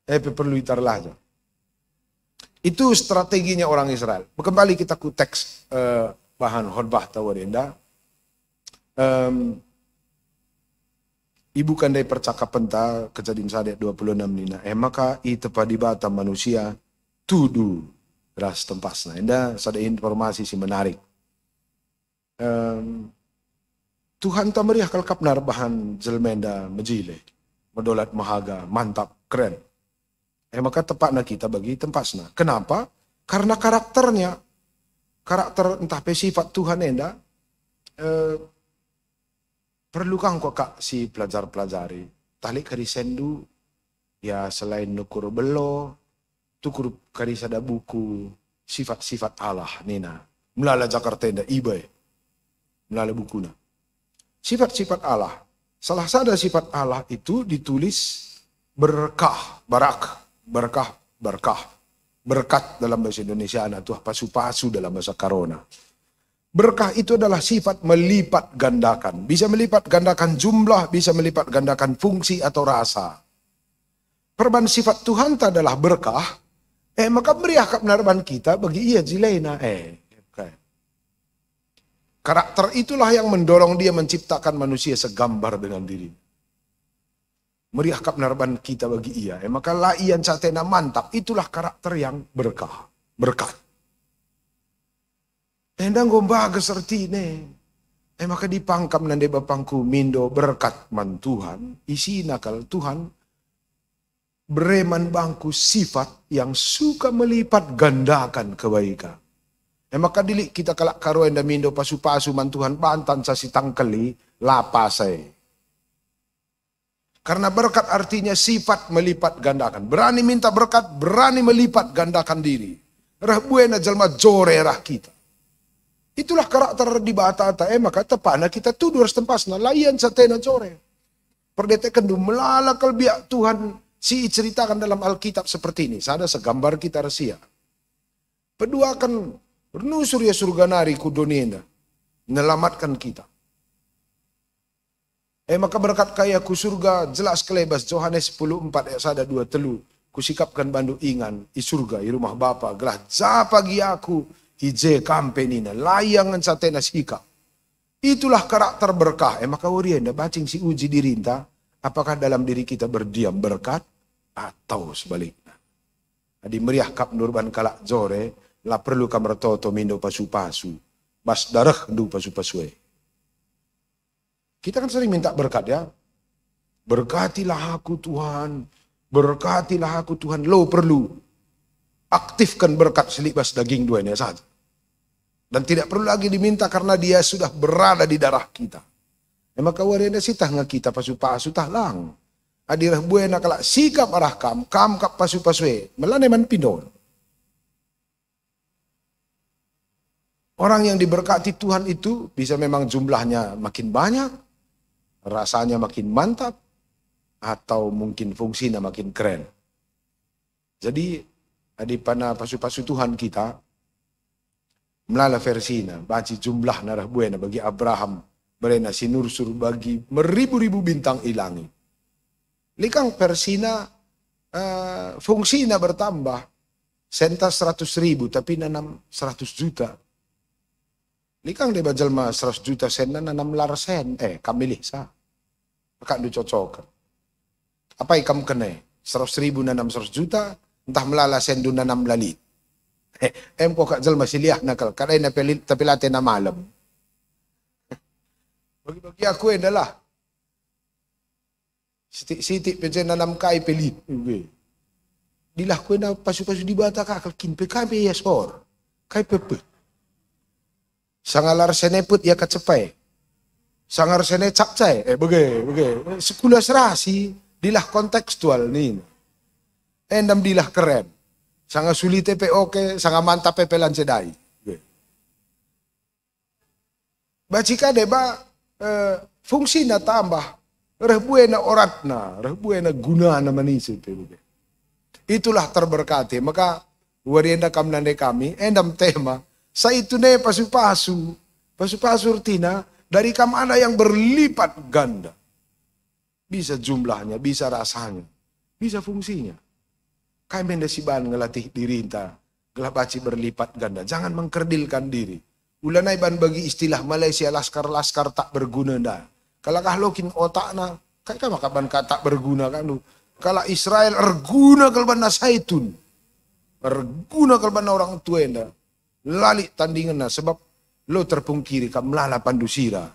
perlu itarlah. Itu strateginya orang Israel. Kembali kita ku teks bahan khotbah tawarenda. Ibu kandai percakapan ta kejadian sadet 26 nina. Maka itu padibata manusia tudu ras tempasna. Enda sada informasi si menarik. Tuhan ta meriah kalkapnar bahan jelmenda mejile. Medolat mahaga, mantap, keren. Maka tepatna kita bagi tempasna. Kenapa? Karena karakternya. Karakter entah sifat Tuhan enda. Perlu kang kok si pelajar-pelajari. Talik kari sendu. Ya selain nukur belo. Tukur kari sada buku. Sifat-sifat Allah nina. Melala Jakarta enda ibai. Melala bukuna. Sifat-sifat Allah. Salah satu sifat Allah itu ditulis berkah, barak. Berkah. Berkat dalam bahasa Indonesia, atau pasu-pasu dalam bahasa Karona. Berkah itu adalah sifat melipat gandakan. Bisa melipat gandakan jumlah, bisa melipat gandakan fungsi atau rasa. Perban sifat Tuhan adalah berkah, maka beriah kebenaran kita bagi ia jilena. Karakter itulah yang mendorong dia menciptakan manusia segambar dengan diri. Meriah kebenaran kita bagi ia. Maka laian catena mantap. Itulah karakter yang berkah. Berkat. Endang gomba geserti ne. Maka dipangkam nande bapangku mindo berkat man Tuhan. Isi nakal Tuhan. Bereman bangku sifat yang suka melipat gandakan kebaikan. Maka dilik kita kalak karuenda mindo pasu-pasu man Tuhan. Bantan sa sitangkeli lapasai. Karena berkat artinya sifat melipat gandakan. Berani minta berkat, berani melipat gandakan diri. Rah buena jalma jore rah kita. Itulah karakter di bata-ata. Maka tepana kita tudur tempasna layan satena jore. Perdetekan du melala kalbiak Tuhan si ceritakan dalam Alkitab seperti ini. Sada segambar kita rahasia. Kedua akan bernusur ya surga nari kudonienda. Menyelamatkan kita. Maka berkat kaya ku surga jelas kelebas Yohanes 10:4 ayat sada 2 telu. Kusikapkan bandu ingan i surga i rumah Bapa gelah zapagi aku ije kampenina layangan satena sikap. Itulah karakter berkah. Maka warienda bacing si uji dirinta apakah dalam diri kita berdiam berkat atau sebaliknya. Adi meriah kap nurban kalak jore la perlu kamertoto mindo pasu-pasu. Bas darah du pasu-pasue. Kita kan sering minta berkat ya. Berkatilah aku Tuhan. Berkatilah aku Tuhan. Lo perlu aktifkan berkat selibas daging duanya saja. Dan tidak perlu lagi diminta karena dia sudah berada di darah kita. Maka warena sitah nga kita pasu-pasu tahlang. Adirah buena kalak sikap arah kam kap pasu-pasue. Melane man pindon. Orang yang diberkati Tuhan itu bisa memang jumlahnya makin banyak. Rasanya makin mantap, atau mungkin fungsinya makin keren. Jadi, adipana pasu-pasu Tuhan kita, melala versina, baci jumlah narah buena bagi Abraham, berena sinursur bagi meribu-ribu bintang ilangi. Likang versina, fungsinya bertambah, senta 100.000, tapi nanam 100 juta. Likang de bajalma 100 juta sen nanam larsen, kamilih sa. Maka cocok. Apa ikam kene? 100.000 nanam 100 juta, entah melala sendu nanam lalit. Kok kak jalma siliah nakal, kadai na tapilate na malam. Bagi aku adalah sitik penjen nanam kai pelit. Dilah ko na pasu-pasu di bata kakal kinpe kai pe yasor. Kai pepet. Sangalar seneput ya kacepai. Sangar sene capcai, bagai, sekolah serasi, dilah kontekstual nih. Endam dilah keren. Sangat sulit pe oke, sangat mantap pe lancedai. Bacika deba fungsinya tambah, rebuena oratna, rebuena guna na manisi pe. Itulah terberkati. Maka warienda kamnande kami, endam tema, sa itu ne pasu-pasu rutina. Dari kamana yang berlipat ganda. Bisa jumlahnya, bisa rasanya, bisa fungsinya. Kami mendesiban ngelatih diri inta. Gelah baci berlipat ganda. Jangan mengkerdilkan diri. Ulanai ban bagi istilah Malaysia laskar-laskar tak berguna dah. Kalau kah lokin otakna, kan maka ban tak berguna kan lu. Kalau Israel erguna kalban nasaitun. Erguna kalban orang tua enda. Lali tandingan na sebab lo terpungkiri kam lala pandusira.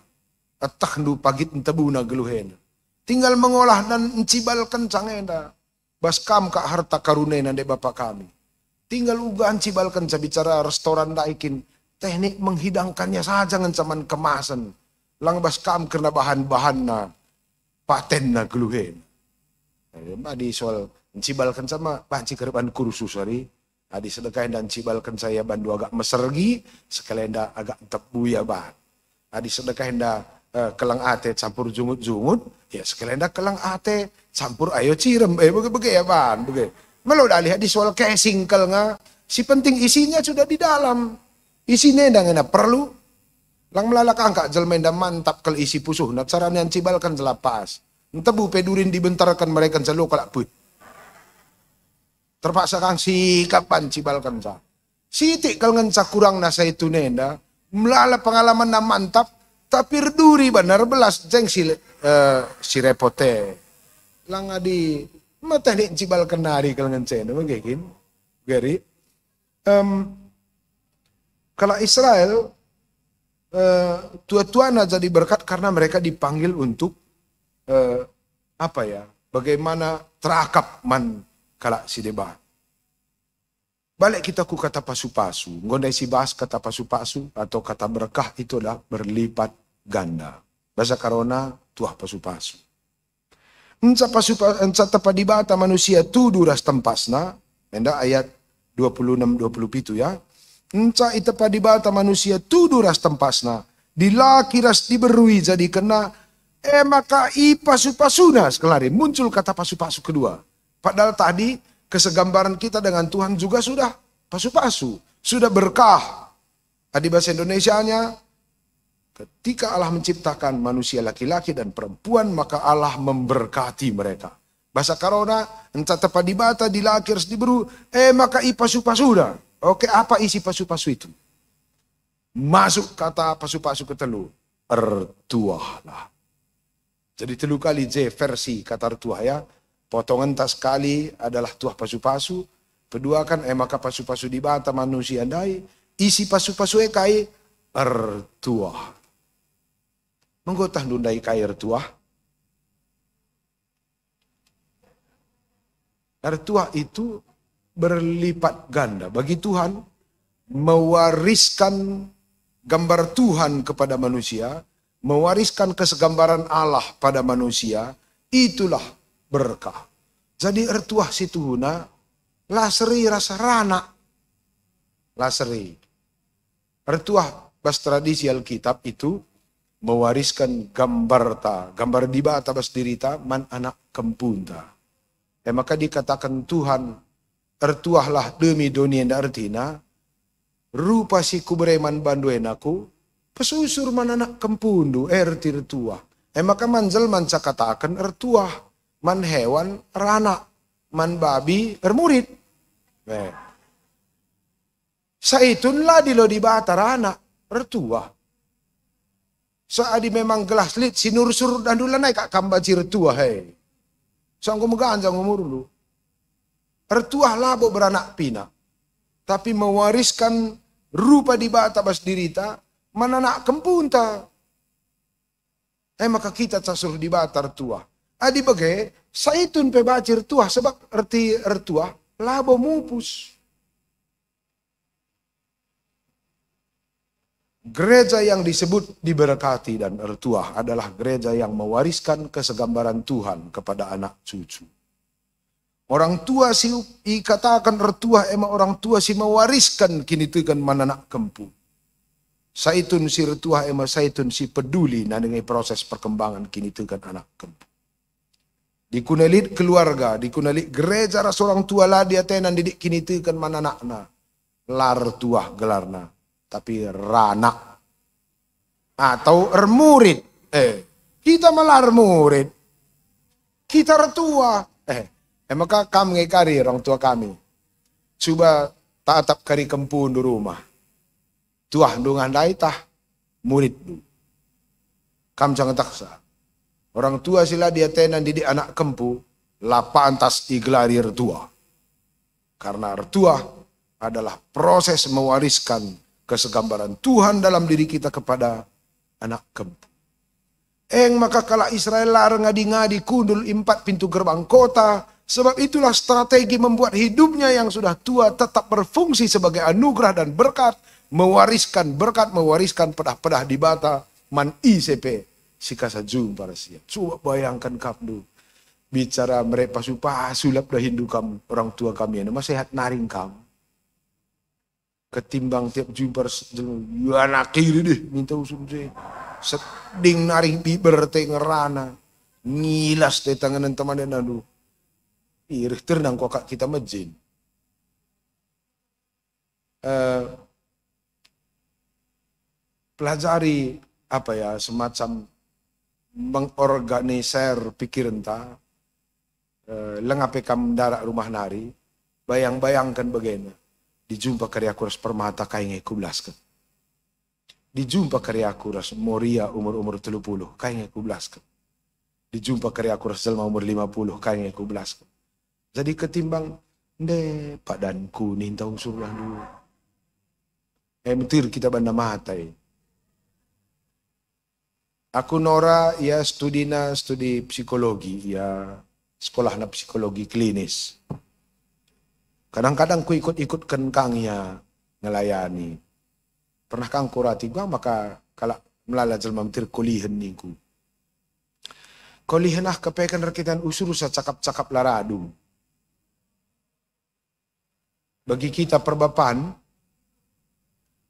Atah nu pagit entabuna geluhen. Tinggal mengolah dan encibalkan cangenda. Bas kam kak harta karunena de bapak kami. Tinggal ugaan cibalkan bicara restoran daikin. Teknik menghidangkannya saja ngancaman kemasan. Lang bas kam kena bahan-bahan na paten na geluhen. Adi soal encibalkan sama banci kerban kursus hari. Adi sedekahin dan cibalkan saya bandu agak mesergi. Sekalian dah agak tebu ya bahan. Adi sedekahin dah kelang ate campur jungut-jungut. Ya sekalian dah kelang ate campur ayo cirem. Bege ya bahan. Bege. Malau dah lihat di soal casing nga. Si penting isinya sudah di dalam. Isinya dah perlu. Lang melalak angka jelmenda mantap kalau isi pusuh. Nah caranya yang cibalkan selapas. Tebu pedurin dibentarkan mereka selalu kalak put. Terpaksa kang sikapan cibalkan sa. Sitik kalau nganca kurang nasa itu nenda. Melala pengalaman na mantap. Tapi duri benar belas jeng si repote. Lang adi mata dik cibalkan nari kalau ngancen. Mungkin. Gari. Kalau Israel tua-tuana jadi berkat karena mereka dipanggil untuk bagaimana terakap man kala si debat. Balik kita ku kata pasu-pasu. Ngondai si bahas kata pasu-pasu atau kata berkah itu adalah berlipat ganda. Bahasa karona tuah pasu-pasu. Enca tapa dibata manusia tu duras tempasna. Enda ayat 26-27 ya. Enca itapa dibata manusia tu duras tempasna. Dilakiras diberui jadi kena. Maka pasu-pasuna sekelari. Muncul kata pasu-pasu kedua. Padahal tadi kesegambaran kita dengan Tuhan juga sudah pasu-pasu. Sudah berkah. Di bahasa Indonesianya, ketika Allah menciptakan manusia laki-laki dan perempuan, maka Allah memberkati mereka. Bahasa karona, entah tepat dibata, dilakir, diberu, maka pasu-pasuna. Oke, apa isi pasu-pasu itu? Masuk kata pasu-pasu ke telu. Ertuahlah. Jadi telu kali J versi kata ertuah ya. Potongan tas kali adalah tuah pasu-pasu. Kedua kan maka pasu-pasu dibata manusia andai. Isi pasu-pasu kai ertuah. Menggotah nundai kai ertuah. Ertuah itu berlipat ganda. Bagi Tuhan mewariskan gambar Tuhan kepada manusia. Mewariskan kesegambaran Allah pada manusia. Itulah berkah. Jadi ertuah situhuna laseri rasa rana. Laseri. Ertuah bas tradisi Alkitab itu mewariskan gambar dibata bas dirita man anak kempunta. Maka dikatakan Tuhan ertuahlah demi dunia dan artina rupa si kubreman banduenaku pesusur man anak kempundu ertir tuah. Maka manjel manca katakan ertuah. Man hewan rana, man babi ermurid. Saitunlah di lo dibata rana, ertuah. Saadi memang gelas lit sinur-sur dan dula naik kak kambaci ertuah hei. Sanggup meganjang umur lu. Ertuah labo beranak pinak. Tapi mewariskan rupa dibata bas dirita, man anak kempunta. Maka kita tasur dibata ertuah. Adi bagai, saitun pebaci ertuah sebab erti ertuah labo mupus. Gereja yang disebut diberkati dan ertuah adalah gereja yang mewariskan kesegambaran Tuhan kepada anak cucu. Orang tua si katakan ertuah emang orang tua si mewariskan kini tu kan mananak kempu. Saitun si ertuah emang saitun si peduli nah dengan proses perkembangan kini tu kan anak kempu. Dikunelit keluarga, dikunelit gereja ras orang tua lah dia tenan didik kini tu kan mananakna. Lar tuah gelarna. Tapi rana atau ermurid. Kita malah ermurid. Kita retua. Maka kami kari orang tua kami. Coba tatap kari kempun di rumah. Tuah dungan dai tah murid du. Kam jangan taksa. Orang tua sila dia tenan didik anak kempu, lapantas igelari retua. Karena retua adalah proses mewariskan kesegambaran Tuhan dalam diri kita kepada anak kempu. Maka kala Israel larang ngadi-ngadi kundul 4 pintu gerbang kota, sebab itulah strategi membuat hidupnya yang sudah tua tetap berfungsi sebagai anugerah dan berkat, mewariskan pedah-pedah di bata man ICP sikasa jumpa rahasia. Coba bayangkan kapdu bicara mereka supaya sulap dah Hindu kamu, orang tua kami yang masih sehat naring kamu. Ketimbang tiap jumpa ya anak kiri deh minta usul saya. Seding naring biber te ngerana ngilas te tangan teman dan adu irih ternang kok kita majin pelajari apa ya semacam mengorganisir pikiran ta lengape kam darak rumah nari bayangkan bagaimana dijumpa karya kuras permata kainge kublaskan. Dijumpa karya kuras Moria umur 30 kayaknya kublaskan. Dijumpa karya kuras Selma umur 50 kayaknya kublaskan. Jadi ketimbang padanku ninta unsur dulu. Mentir kita banda matai. Aku Nora ya studi psikologi ya sekolah psikologi klinis. Kadang-kadang ku ikut-ikutkan kangnya ngelayani. Pernah kang kurati gua maka kalau melala jelma mentir kulihan niku. Kulihan kepekan rekitan usur sa cakap-cakap laradu. Bagi kita perbapan,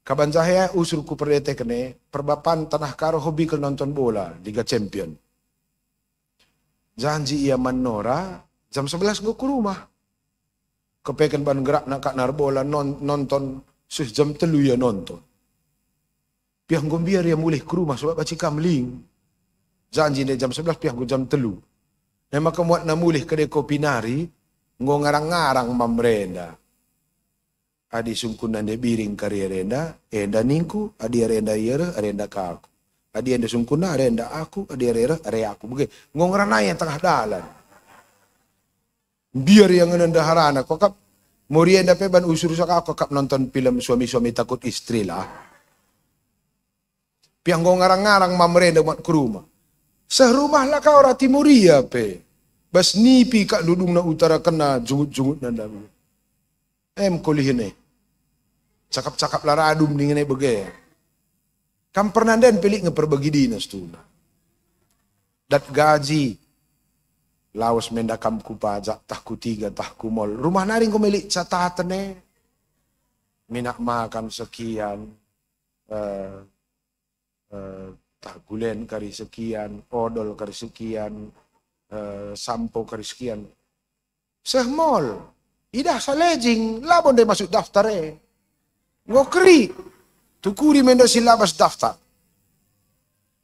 kaban saya usur ku perdete kene, perbapan tanah karo hobi ke nonton bola, Liga Champion. Janji ia manora, jam 11 gua ke rumah. Kepekan ban gerak nak narbola nonton jam 3 ya nonton. Pihak biar yang mulih ke rumah sebab baca kamling. Janji dia jam 11 pihak jam 3. Memang kemuat na mulih ke kopi nari, ngarang-ngarang mamrenda. Adi sungkunan de biring karya renda, enda ningku, adi renda ira, renda kaku. Adi enda sungkuna, renda aku, adi ira, area aku. Begitu, ngongeranaya tengah dalan. Biar yang nenda harana, kokap, morienda peban usur saka kokap nonton film suami-suami takut istri lah. Piang ngarang-ngarang mamrenda mat ke rumah. Serumah lah kau rati muria pe. Bas nipi kak dudung na utara kena jungut-jungut nanda. Kulihin cakap-cakap laradum dengan bege. Kam pernah den pelik ngeperbagi dinas tu. Dat gaji. Lawas mendakam ku pajak tahku 3 tahku mol. Rumah naring ku milik catatan Minak makan sekian. Tagulen kari sekian, odol kari sekian, sampo kari sekian. Sehmol, idah salejing, labon dia masuk daftar ngokri, tukuri mendo silabas daftar.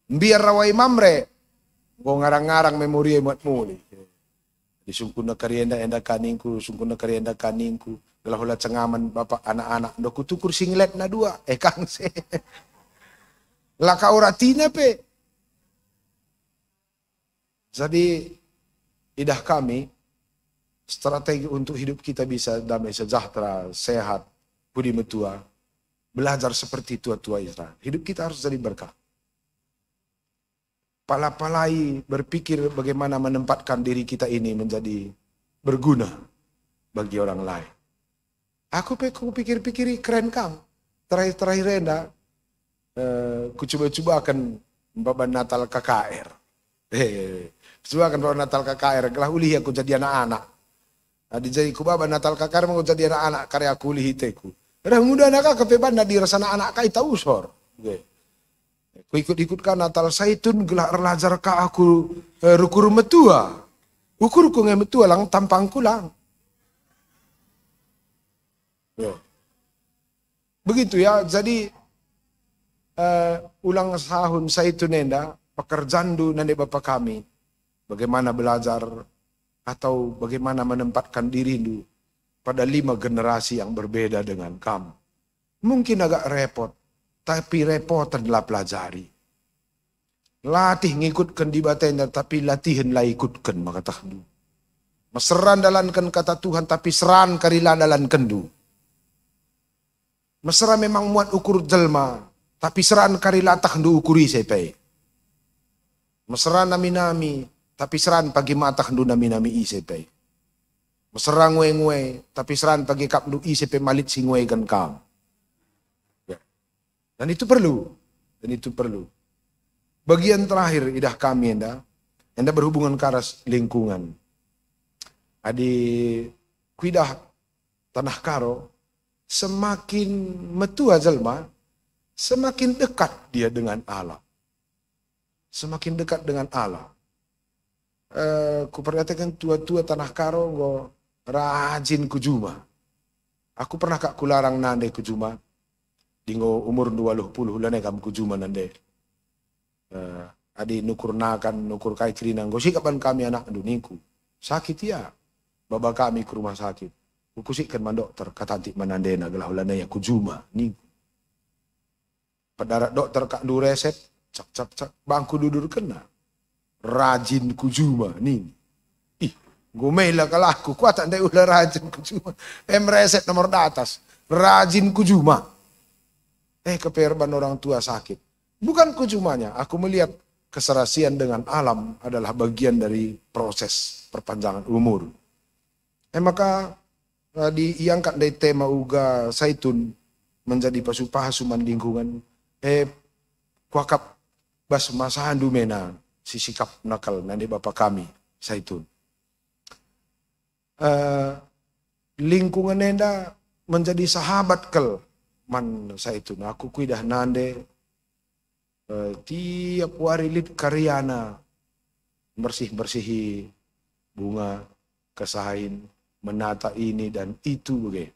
Biar rawai mamre, ngarang-ngarang memori emat muli. Disungkuna kari enda kaningku, sungkuna kari enda kaningku. Gelah cengaman bapak anak-anak, doku tukur singlet na 2, kang se. Laka oratina pe. Jadi idah kami strategi untuk hidup kita bisa damai sejahtera, sehat, budi metua, belajar seperti tua-tua Israel. Hidup kita harus jadi berkah. Pala-palai berpikir bagaimana menempatkan diri kita ini menjadi berguna bagi orang lain. Aku pikir-pikir keren kang. Terakhir renda. Ku coba-coba akan baban Natal KKR. Coba akan baban Natal KKR. Kelah ulih aku jadi anak-anak. Adi jadi ku baban Natal KKR mau jadi anak-anak karya aku ulih iteku. Dah muda anak kepeban di rasana anak kai tahu sor. Ku ikut-ikutkan Natal Saitun gelah relajar ka aku rukur metua. Ukur ku metua lang tampangku lang. Begitu ya. Jadi ulang tahun saya itu nenda pekerjaan du nanda bapak kami bagaimana belajar atau bagaimana menempatkan dirimu pada 5 generasi yang berbeda dengan kamu. Mungkin agak repot, tapi repotanlah pelajari. Latih ngikutkan di batenda, tapi latihan lah ikutkan maka tahdu. Meseran dalankan kata Tuhan, tapi seran karila dalankan du. Mesra memang muat ukur jelma, tapi seran karila tahdu ukuri sepai. Mesra nami-nami, tapi seran pagi matah du nami-nami isepai. Mesra ngwe-ngwe, tapi seran pagi kapdu isepai malit si ngwe kan kam. Ya. Dan itu perlu. Bagian terakhir idah kami enda berhubungan karas lingkungan. Adi kuidah tanah karo, semakin metua jelma, semakin dekat dia dengan Allah. Semakin dekat dengan Allah. Ku perhatikan tua-tua tanah karo go rajin kujuma. Aku pernah kak kularang nande kujuma. Dingo umur 20 lane kam kujuma nande. Adi nukur kai kerinang go sikapan kami anak duniku. Sakit ya. Baba kami ke rumah sakit. Kukusikkan man dokter katanti manandena gelah ulana ya kujuma niku. Padarat dokter kak du resep cak bangku dudur kena. Rajin kujuma nih. Ih, gomela kalaku kuat andai ulah rajin kujuma. Resep nomor di atas. Rajin kujuma. Keperban orang tua sakit. Bukan kujumanya, aku melihat keserasian dengan alam adalah bagian dari proses perpanjangan umur. Maka diangkat dari tema uga saitun menjadi pasupahasuman lingkungan. Kuakap bas masahan dumena si sikap nakal nanti bapak kami saitun. Lingkungan enda menjadi sahabat kel man saitun. Aku kuidah nande tiap hari lid karyana bersih-bersihi bunga kesahin menata ini dan itu begitu.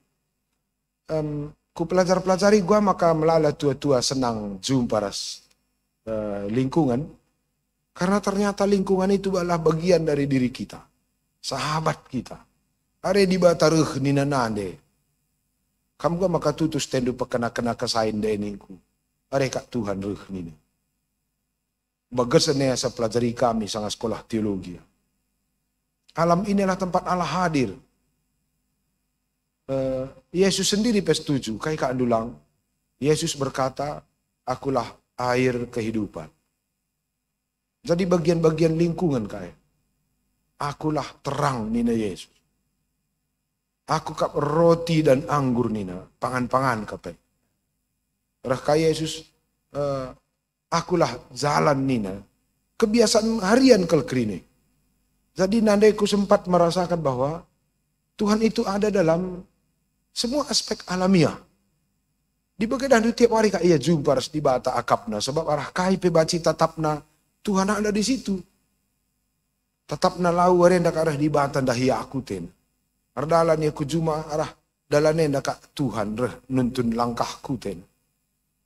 Ku pelajari gua maka melala tua-tua senang jumpa lingkungan karena ternyata lingkungan itu adalah bagian dari diri kita, sahabat kita. Are di bataruh nina nande. Kamu gua maka tutus tendu pekena-kena kesahin deningku. Are kak Tuhan ruh nina. Bagas saya pelajari kami sangat sekolah teologi. Alam inilah tempat Allah hadir. Yesus sendiri setuju. Kayak Kak Dulang. Yesus berkata, akulah air kehidupan. Jadi bagian-bagian lingkungan kayak. Akulah terang nina Yesus. Aku kap roti dan anggur nina. Pangan-pangan kape. Raka Yesus, akulah jalan nina. Kebiasaan harian kelkrine. Jadi nandeku sempat merasakan bahwa Tuhan itu ada dalam semua aspek alamiah. Di bagian tiap hari kak ia jumpa di bata akapna. Sebab arah kai pebaci tatapna Tuhan ada di situ. Tatapna lau arenda arah di bata dahi akutin. Ardalan ya kujuma arah dalannya kak Tuhan reh nuntun langkahku ten.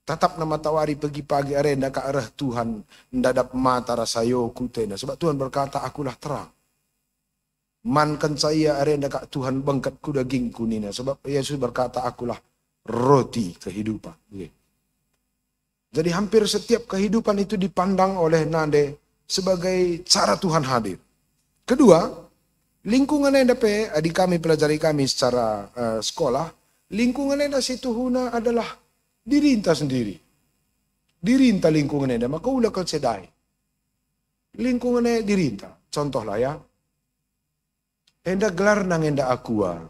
Tatapna matawari pagi-pagi arenda kak arah Tuhan ndadap mata rasayo kuten. Sebab Tuhan berkata akulah terang. Mankan saya arenda kak Tuhan bengkatku dagingku nina. Sebab Yesus berkata akulah roti kehidupan. Jadi hampir setiap kehidupan itu dipandang oleh Nande sebagai cara Tuhan hadir. Kedua, lingkungan yang dapat adik kami pelajari kami secara sekolah. Lingkungan yang situ huna adalah diri inta sendiri. Diri inta lingkungan yang maka ulah kau sedai. Lingkungannya diri inta. Contoh lah ya. Enda gelar nang enda aqua.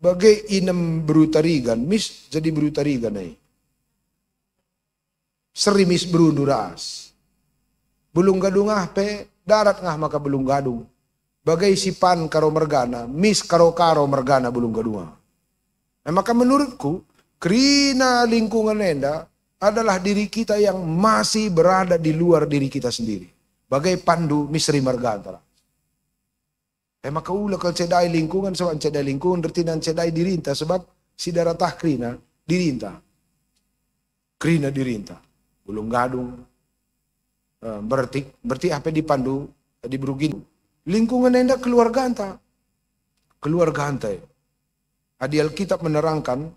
Bagai inem berutarigan, mis jadi berutarigan nih. Seri mis berunduras. Belum gadung pe darat ngah maka belum gadung. Bagai sipan karo mergana, mis karo mergana belum gadung. Maka menurutku, krina lingkungan enda adalah diri kita yang masih berada di luar diri kita sendiri. Bagai pandu misri mergantara. Maka ulah kalau cedai lingkungan, sebab cedai lingkungan, retinan cedai dirinta, sebab si daratah krina dirinta. Krina dirinta. Belum gadung. Berarti apa dipandu, diberugin. Lingkungan enda keluarga anta. Keluarga anta. Adi Alkitab menerangkan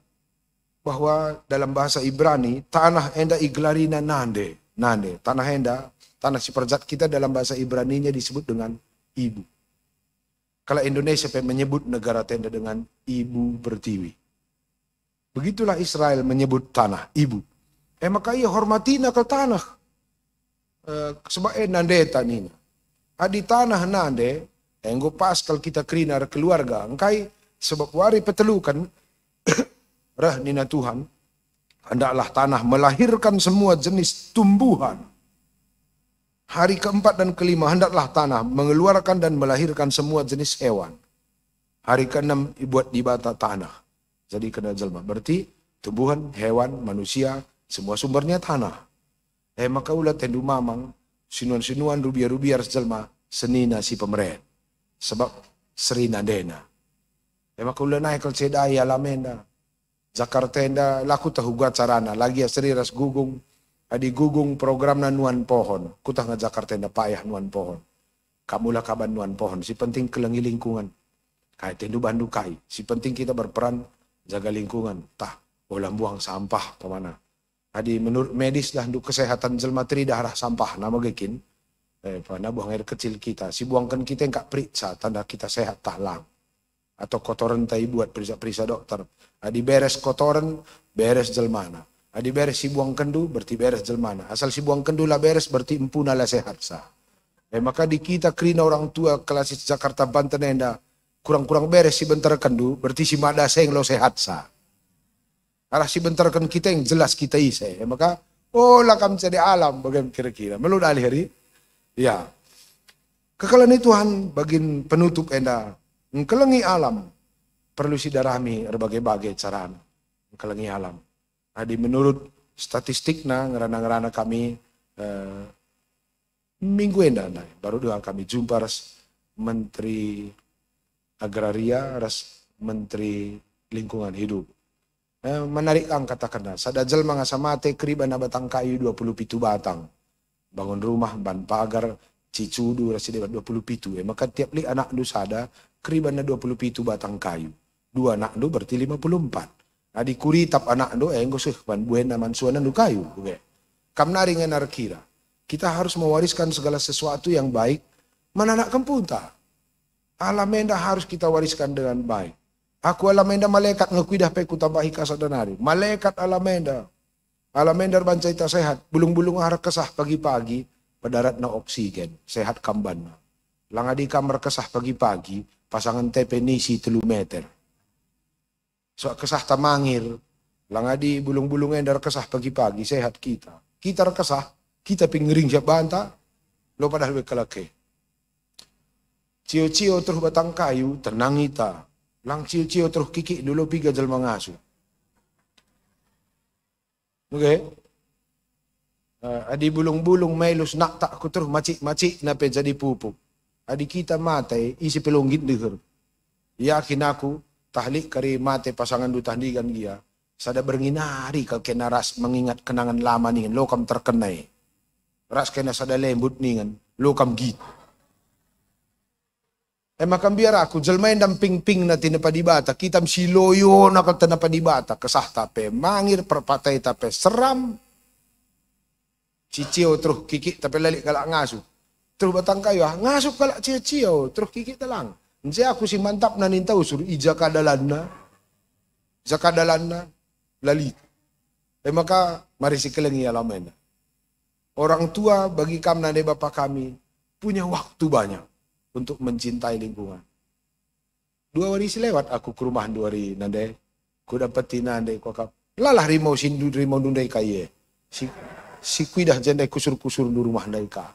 bahwa dalam bahasa Ibrani, tanah enda iglarina nande. Nande, tanah enda, tanah si perjat kita dalam bahasa Ibraninya disebut dengan ibu. Kalau Indonesia menyebut negara tenda dengan ibu pertiwi. Begitulah Israel menyebut tanah, ibu. Maka ia hormati ke tanah. Sebab nande tanina. Adi tanah nande, enggo pas kalau kita krinar keluarga, engkai sebab wari petelukan, rah nina Tuhan, hendaklah tanah melahirkan semua jenis tumbuhan. Hari keempat dan kelima hendaklah tanah mengeluarkan dan melahirkan semua jenis hewan. Hari keenam dibuat di bata tanah. Jadi kena jelma. Berarti tumbuhan, hewan, manusia, semua sumbernya tanah. Maka ulah tendu mamang, sinuan-sinuan rubiar-rubiar jelma, senina si pemeret. Sebab serina dena. Maka ulah naik ke cedai alamenda. Jakarta enda laku tahu gua carana. Lagi asri ras gugung. Adi gugung program na nuan pohon. Kutah nga Jakarta enda payah nuan pohon. Kamulah kaban nuan pohon. Si penting kelengi lingkungan. Kaya tendu bandu kai. Si penting kita berperan jaga lingkungan. Tah, ulang buang sampah kemana. Adi menurut medis lah untuk kesehatan jelma tri darah sampah. Nama gekin. Pada buang air kecil kita. Si buangkan kita yang kak periksa. Tanda kita sehat tahlang. Atau kotoran tai buat periksa dokter. Adi beres kotoran, beres jelmana. Adi beres si buang kendu, berarti beres jelmana. Asal si buang kendu lah beres, berarti empuna lah sehat sah. Maka di kita krina orang tua klasis Jakarta Banten enda kurang-kurang beres si bentar kendu, berarti si mada seng lo sehat sah. Arah si bentar kan kita yang jelas kita isai. Maka lah kami jadi alam bagaimana kira-kira. Melud alih hari. Ya. Kekalan Tuhan bagin penutup enda. Ngkelengi alam. Perlu sidarami berbagai-bagai cara. Ngkelengi alam. Adi menurut statistiknya ngerana-ngerana kami minggu enda. Baru doa kami jumpa ras Menteri Agraria, ras Menteri Lingkungan Hidup. Menarik ang katakan. Sadajal mga samate kriba na batang kayu 27 batang. Bangun rumah, ban pagar, cicudu, rasi debat 27. Maka tiap li anak du sada, kriba na 27 batang kayu. 2 anak du berarti 54. Adi kuri tap anak du, enggo sih, ban buena mansuanan du kayu. Kam naringan arkira. Kita harus mewariskan segala sesuatu yang baik, menanak kempunta. Alamenda harus kita wariskan dengan baik. Aku alamenda malaikat ngekuidah peku tambahi kasadanari. Malaikat alamenda. Alamenda bancai tak sehat. Bulung-bulung harap kesah pagi-pagi. Padarat na oksigen. Sehat kamban. Langa di kamar kesah pagi-pagi. Pasangan tepe nisi 3 meter. So kesah tamangir. Langa di bulung-bulung endar kesah pagi-pagi. Sehat kita. Kita rekesah. Kita pingering siap banta. Lo padahal bekalake. Cio-cio terus batang kayu. Tenang kita. Lang cio-cio terus kiki dulu piga jelma ngasu. Oke. Adi bulung-bulung melus nak tak ku terus macik-macik nape jadi pupuk. Adi kita mate isi pelonggit deher. Yakin aku tahlik kari mate pasangan du tahdigan dia. Sada bernginari kal kena ras mengingat kenangan lama ningen. Lokam terkenai. Ras kena sada lembut ningen. Lokam gitu. Maka biar aku jelmain dan ping-ping na tinapadibata. Kitam siloyo na kal tinapadibata. Kesah tape mangir perpatai tape seram. Cicio terus kikik tape lalik kalak ngasu. Terus batang kayu ngasu kalak cio-cio terus kikik telang. Nje aku si mantap na ninta usur ijaka dalanna. Jaka dalanna lalit. Maka mari si kelengi alamena. Orang tua bagi kami nade bapak kami punya waktu banyak untuk mencintai lingkungan. 2 hari selewat aku ke rumah 2 hari nande. Ku dapetin nande kokap. Lalah rimau sindu rimau dundai kaye. Si kuidah jendai kusur-kusur di rumah nande ka.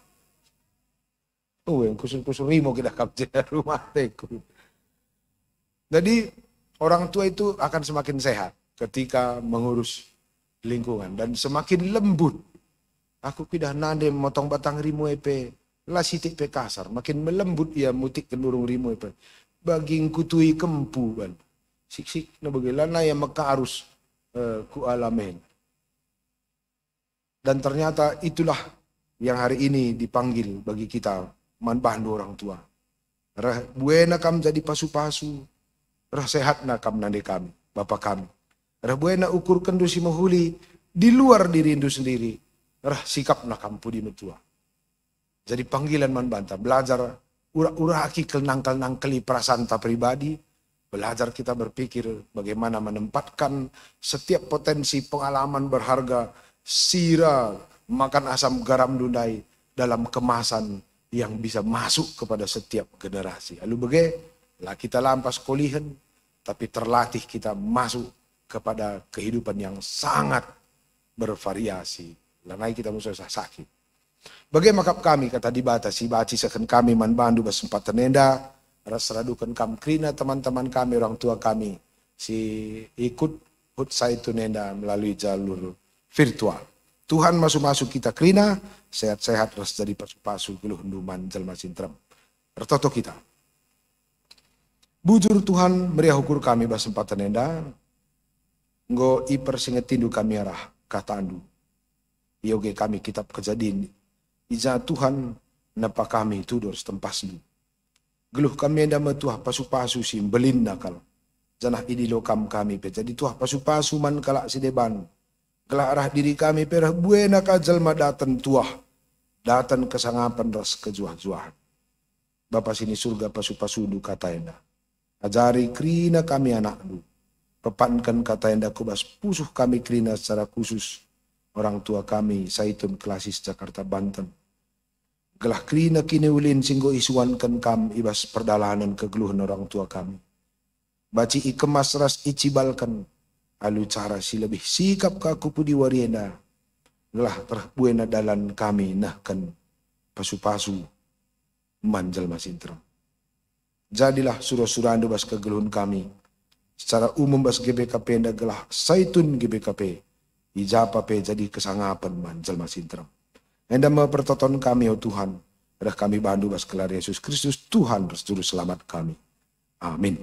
Oh, yang kusur-kusur rimau kita kap jendai rumah teku. Jadi orang tua itu akan semakin sehat ketika mengurus lingkungan dan semakin lembut. Aku kuidah nande motong batang rimau epe. Lah sitik pe kasar, makin melembut ia mutik kendurung rimu itu. Baging kutui kempu ban. Sik-sik na bagailana yang maka harus ku alamin. Dan ternyata itulah yang hari ini dipanggil bagi kita manbahan orang tua. Rah buena kam jadi pasu-pasu. Rah sehat na kam nande kami, Bapa kami. Rah buena ukur kendu si mahuli di luar diri indu sendiri. Rah sikap na kam pudi metua. Jadi panggilan man banta, belajar ura-ura aki nangkal-nangkali prasanta pribadi. Belajar kita berpikir bagaimana menempatkan setiap potensi pengalaman berharga, sira, makan asam garam dundai dalam kemasan yang bisa masuk kepada setiap generasi. Lalu lah kita lampas kulihan, tapi terlatih kita masuk kepada kehidupan yang sangat bervariasi. Lanai kita musuh sakit. Bagaimana kami kata dibatasi baci sekan kami man bandu basempat tenenda. Rasradukan kam krina teman-teman kami, orang tua kami si ikut hut itu nenda melalui jalur virtual. Tuhan masuk-masuk kita krina sehat-sehat ras jadi pasu-pasu geluh henduman jelma sintrem. Bertoto kita. Bujur Tuhan meriah ukur kami basempat tenenda. Ngo iper singetindu kami arah kata andu. Yoge kami kitab Kejadian. Ija Tuhan napa kami tudur setempas lu. Geluh kami enda metuah pasu-pasu si belin nakal. Janah idilo kami pe. Jadi tuah pasu-pasu man kalak si deban. Kelak arah diri kami perah buena kajelma datan tuah. Datan kesangapan ras kejuah-juahan. Bapa sini surga pasu-pasu du kata enda. Ajari krina kami anak du. Pepankan kata enda kubas pusuh kami krina secara khusus. Orang tua kami Saitun Klasis Jakarta Banten. Gelah krina kini ulin singgo isuan kan kam ibas perdalanan kegeluhan orang tua kami. Baci ikemas ras icibalkan. Alu cara si lebih sikap kaku pudi wariena. Gelah terbuena dalan kami nahkan pasu-pasu manjal masintra. Jadilah surah-surah bas kegeluhan kami. Secara umum bas GBKP enda gelah Saitun GBKP. Ijapa pe jadi kesangapan manjal masintra. Enda mempertonton kami, oh Tuhan. Dah kami bandu bas kelar Yesus Kristus, Tuhan Juru Selamat kami. Amin.